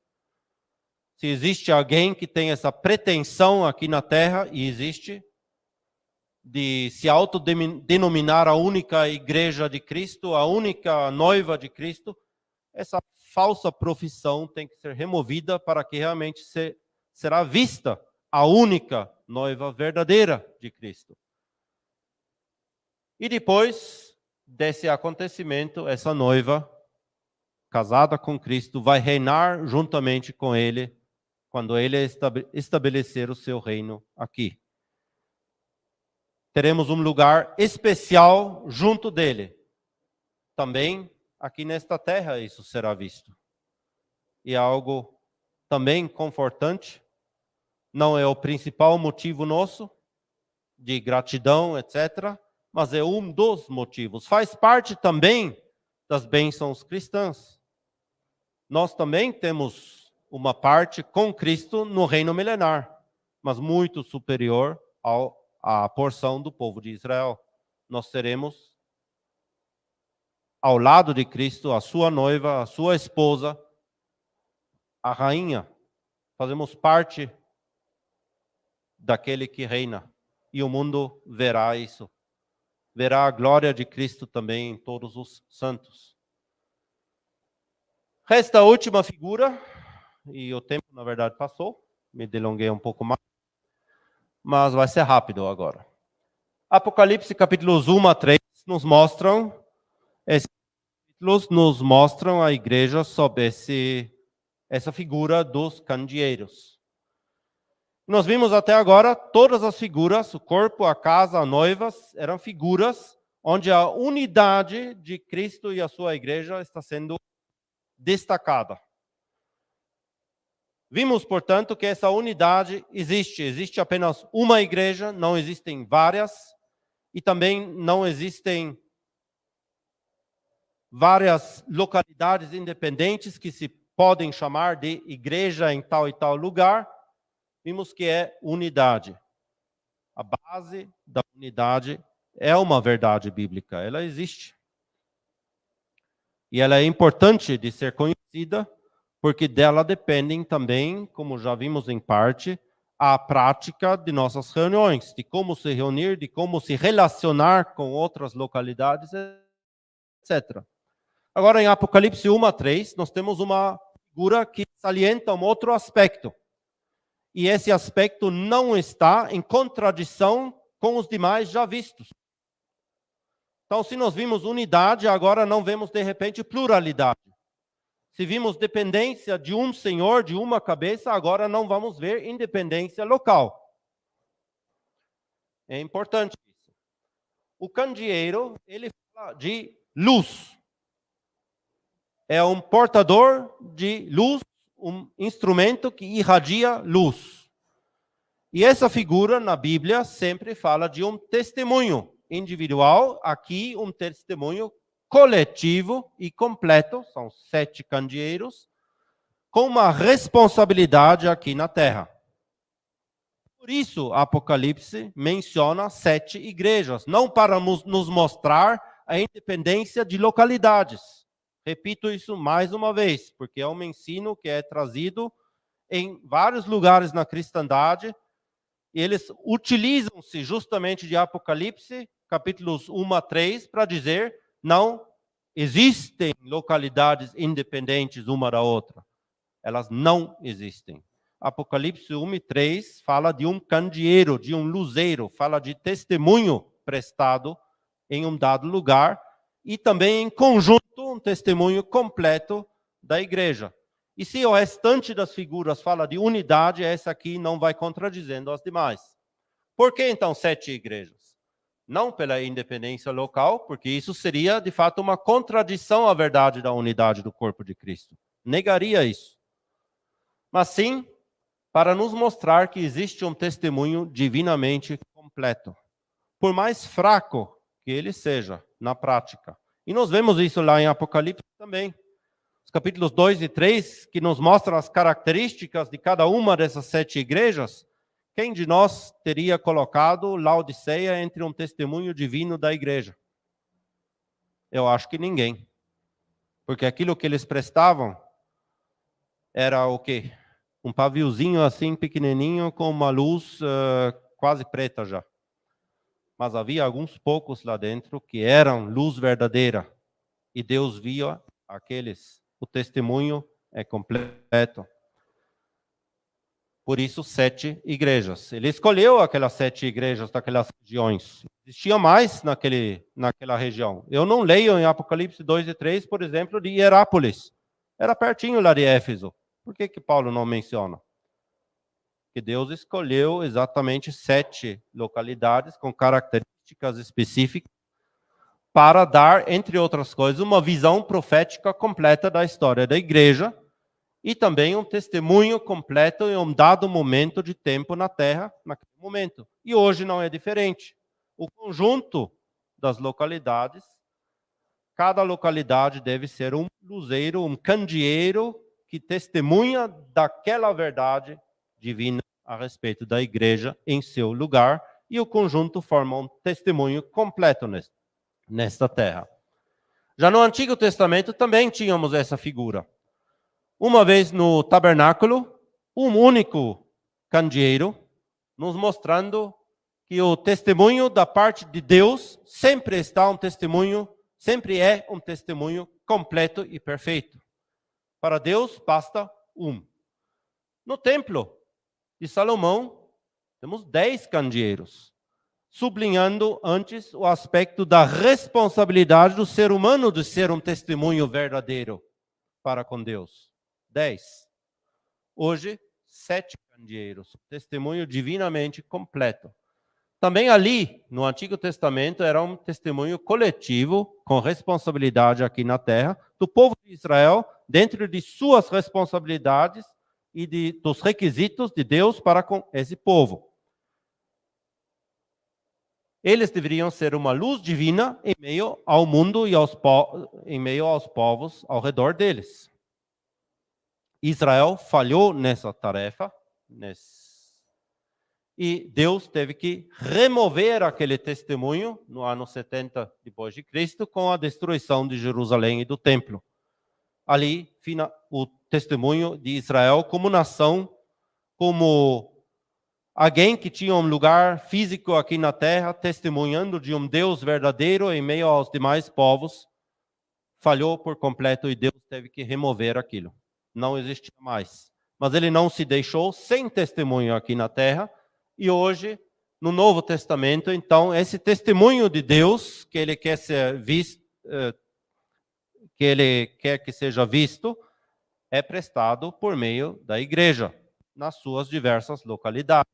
Se existe alguém que tem essa pretensão aqui na Terra, e existe, de se autodenominar a única igreja de Cristo, a única noiva de Cristo, essa falsa profissão tem que ser removida para que realmente será vista a única noiva verdadeira de Cristo. E depois desse acontecimento, essa noiva, casada com Cristo, vai reinar juntamente com Ele, quando Ele estabelecer o seu reino aqui. Teremos um lugar especial junto dele. Também aqui nesta terra isso será visto. E é algo também confortante, não é o principal motivo nosso de gratidão, etc., mas é um dos motivos. Faz parte também das bênçãos cristãs. Nós também temos uma parte com Cristo no reino milenar, mas muito superior à porção do povo de Israel. Nós seremos ao lado de Cristo, a sua noiva, a sua esposa, a rainha. Fazemos parte daquele que reina. E o mundo verá isso. Verá a glória de Cristo também em todos os santos. Resta a última figura, e o tempo, na verdade, passou. Me delonguei um pouco mais, mas vai ser rápido agora. Apocalipse, capítulos 1 a 3, nos mostram a igreja sob essa figura dos candeeiros. Nós vimos até agora todas as figuras, o corpo, a casa, a noiva, eram figuras onde a unidade de Cristo e a sua igreja está sendo destacada. Vimos, portanto, que essa unidade existe. Existe apenas uma igreja, não existem várias, e também não existem várias localidades independentes que se podem chamar de igreja em tal e tal lugar. Vimos que é unidade. A base da unidade é uma verdade bíblica, ela existe. E ela é importante de ser conhecida, porque dela dependem também, como já vimos em parte, a prática de nossas reuniões, de como se reunir, de como se relacionar com outras localidades, etc. Agora, em Apocalipse 1 a 3, nós temos uma figura que salienta um outro aspecto. E esse aspecto não está em contradição com os demais já vistos. Então, se nós vimos unidade, agora não vemos, de repente, pluralidade. Se vimos dependência de um Senhor, de uma cabeça, agora não vamos ver independência local. É importante isso. O candeeiro, ele fala de luz. É um portador de luz, um instrumento que irradia luz. E essa figura na Bíblia sempre fala de um testemunho individual, aqui um testemunho coletivo e completo, são 7 candeeiros, com uma responsabilidade aqui na terra. Por isso, Apocalipse menciona 7 igrejas, não para nos mostrar a independência de localidades. Repito isso mais uma vez, porque é um ensino que é trazido em vários lugares na cristandade, e eles utilizam-se justamente de Apocalipse, capítulos 1 a 3, para dizer, não existem localidades independentes uma da outra. Elas não existem. Apocalipse 1 e 3 fala de um candeeiro, de um luzeiro, fala de testemunho prestado em um dado lugar, e também em conjunto um testemunho completo da igreja. E se o restante das figuras fala de unidade, essa aqui não vai contradizendo as demais. Por que então 7 igrejas? Não pela independência local, porque isso seria de fato uma contradição à verdade da unidade do corpo de Cristo. Negaria isso. Mas sim, para nos mostrar que existe um testemunho divinamente completo. Por mais fraco que ele seja na prática. E nós vemos isso lá em Apocalipse também. Os capítulos 2 e 3, que nos mostram as características de cada uma dessas 7 igrejas. Quem de nós teria colocado Laodiceia entre um testemunho divino da igreja? Eu acho que ninguém. Porque aquilo que eles prestavam era o quê? Um paviozinho assim pequenininho com uma luz quase preta já. Mas havia alguns poucos lá dentro que eram luz verdadeira. E Deus via aqueles. O testemunho é completo. Por isso, 7 igrejas. Ele escolheu aquelas 7 igrejas daquelas regiões. Existia mais naquela região. Eu não leio em Apocalipse 2 e 3, por exemplo, de Hierápolis. Era pertinho lá de Éfeso. Por que Paulo não menciona? Que Deus escolheu exatamente 7 localidades com características específicas para dar, entre outras coisas, uma visão profética completa da história da igreja e também um testemunho completo em um dado momento de tempo na Terra, naquele momento. E hoje não é diferente. O conjunto das localidades, cada localidade deve ser um luzeiro, um candeeiro que testemunha daquela verdade divina a respeito da igreja em seu lugar, e o conjunto forma um testemunho completo nesta terra. Já no Antigo Testamento também tínhamos essa figura. Uma vez no tabernáculo, um único candeeiro, nos mostrando que o testemunho da parte de Deus sempre é um testemunho completo e perfeito. Para Deus basta um. No templo de Salomão, temos 10 candeeiros, sublinhando antes o aspecto da responsabilidade do ser humano de ser um testemunho verdadeiro para com Deus. 10. Hoje, 7 candeeiros, testemunho divinamente completo. Também ali, no Antigo Testamento, era um testemunho coletivo, com responsabilidade aqui na terra, do povo de Israel, dentro de suas responsabilidades e dos requisitos de Deus para com esse povo. Eles deveriam ser uma luz divina em meio ao mundo e em meio aos povos ao redor deles. Israel falhou nessa tarefa, e Deus teve que remover aquele testemunho no ano 70 depois de Cristo com a destruição de Jerusalém e do templo. Ali, o testemunho de Israel como nação, como alguém que tinha um lugar físico aqui na terra, testemunhando de um Deus verdadeiro em meio aos demais povos, falhou por completo e Deus teve que remover aquilo. Não existia mais. Mas ele não se deixou sem testemunho aqui na terra. E hoje, no Novo Testamento, então, esse testemunho de Deus, que ele quer ser visto, que ele quer que seja visto, é prestado por meio da igreja, nas suas diversas localidades.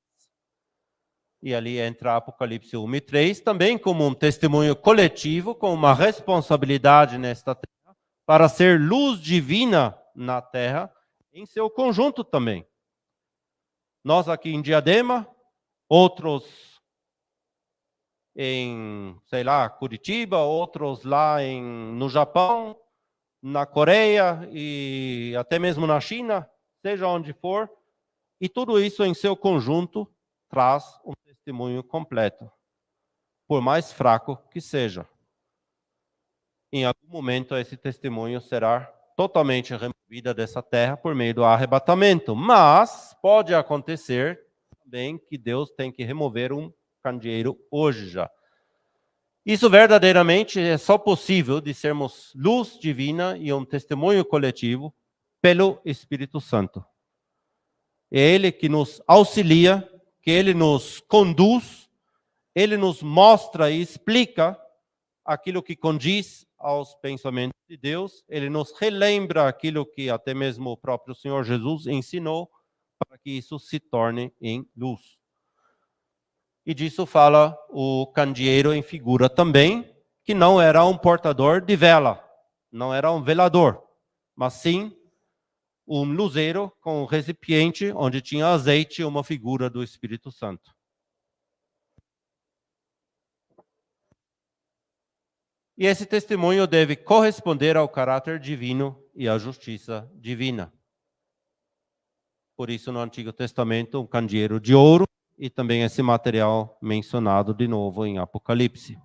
E ali entra Apocalipse 1 e 3, também como um testemunho coletivo, com uma responsabilidade nesta terra, para ser luz divina na terra, em seu conjunto também. Nós aqui em Diadema, outros em, Curitiba, outros lá no Japão, na Coreia e até mesmo na China, seja onde for, e tudo isso em seu conjunto traz um testemunho completo, por mais fraco que seja. Em algum momento esse testemunho será totalmente removido dessa terra por meio do arrebatamento, mas pode acontecer também que Deus tem que remover um candeeiro hoje já. Isso verdadeiramente é só possível de sermos luz divina e um testemunho coletivo pelo Espírito Santo. É Ele que nos auxilia, que Ele nos conduz, Ele nos mostra e explica aquilo que condiz aos pensamentos de Deus, Ele nos relembra aquilo que até mesmo o próprio Senhor Jesus ensinou, para que isso se torne em luz. E disso fala o candeeiro em figura também, que não era um portador de vela, não era um velador, mas sim um luzeiro com um recipiente onde tinha azeite, uma figura do Espírito Santo. E esse testemunho deve corresponder ao caráter divino e à justiça divina. Por isso, no Antigo Testamento, um candeeiro de ouro e também esse material mencionado de novo em Apocalipse.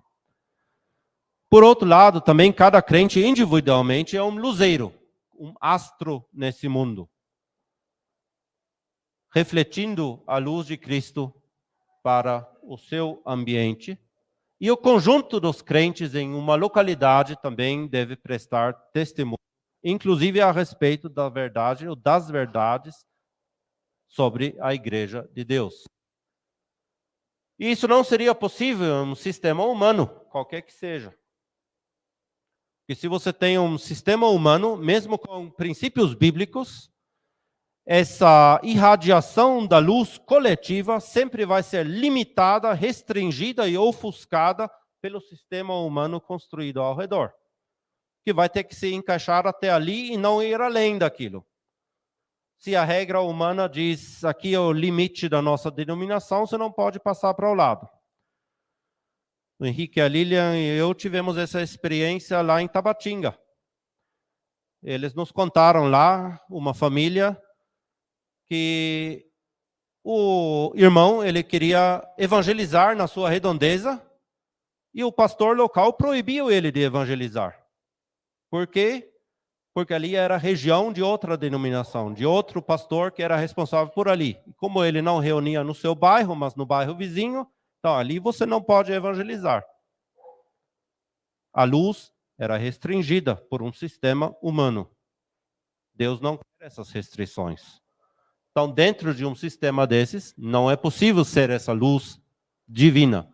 Por outro lado, também cada crente individualmente é um luzeiro, um astro nesse mundo, refletindo a luz de Cristo para o seu ambiente. E o conjunto dos crentes em uma localidade também deve prestar testemunho, inclusive a respeito da verdade ou das verdades sobre a Igreja de Deus. E isso não seria possível em um sistema humano, qualquer que seja. E se você tem um sistema humano, mesmo com princípios bíblicos, essa irradiação da luz coletiva sempre vai ser limitada, restringida e ofuscada pelo sistema humano construído ao redor, que vai ter que se encaixar até ali e não ir além daquilo. Se a regra humana diz, aqui é o limite da nossa denominação, você não pode passar para o lado. O Henrique, a Lilian e eu tivemos essa experiência lá em Tabatinga. Eles nos contaram lá, uma família, que o irmão ele queria evangelizar na sua redondeza e o pastor local proibiu ele de evangelizar. Por quê? Porque ali era região de outra denominação, de outro pastor que era responsável por ali. E como ele não reunia no seu bairro, mas no bairro vizinho, então ali você não pode evangelizar. A luz era restringida por um sistema humano. Deus não quer essas restrições. Então, dentro de um sistema desses, não é possível ser essa luz divina.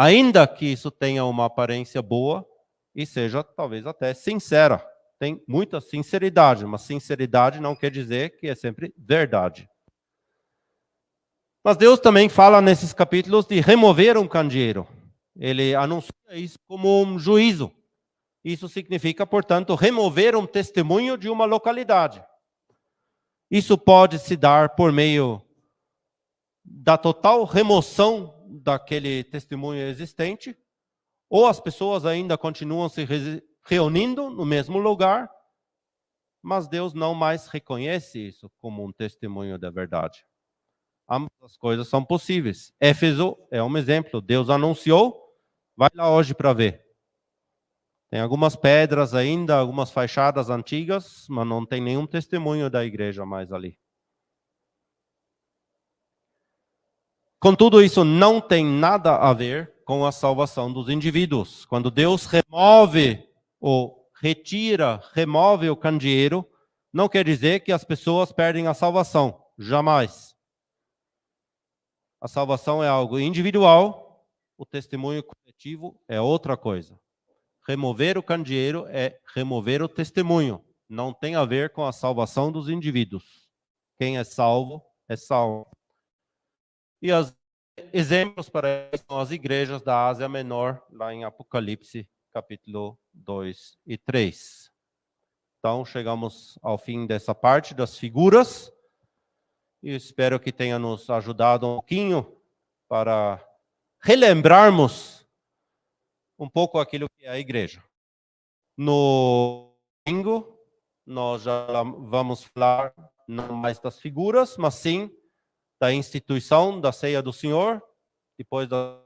Ainda que isso tenha uma aparência boa e seja talvez até sincera. Tem muita sinceridade, mas sinceridade não quer dizer que é sempre verdade. Mas Deus também fala nesses capítulos de remover um candeeiro. Ele anuncia isso como um juízo. Isso significa, portanto, remover um testemunho de uma localidade. Isso pode se dar por meio da total remoção daquele testemunho existente, ou as pessoas ainda continuam se reunindo no mesmo lugar, mas Deus não mais reconhece isso como um testemunho da verdade. Ambas as coisas são possíveis. Éfeso é um exemplo. Deus anunciou, vai lá hoje para ver. Tem algumas pedras ainda, algumas fachadas antigas, mas não tem nenhum testemunho da igreja mais ali. Contudo, isso não tem nada a ver com a salvação dos indivíduos. Quando Deus remove ou remove o candeeiro, não quer dizer que as pessoas perdem a salvação. Jamais. A salvação é algo individual, o testemunho coletivo é outra coisa. Remover o candeeiro é remover o testemunho. Não tem a ver com a salvação dos indivíduos. Quem é salvo, é salvo. E os exemplos para isso são as igrejas da Ásia Menor, lá em Apocalipse, capítulo 2 e 3. Então, chegamos ao fim dessa parte das figuras. E espero que tenha nos ajudado um pouquinho para relembrarmos um pouco aquilo que é a igreja. No domingo, nós já vamos falar não mais das figuras, mas sim da instituição da ceia do Senhor, depois da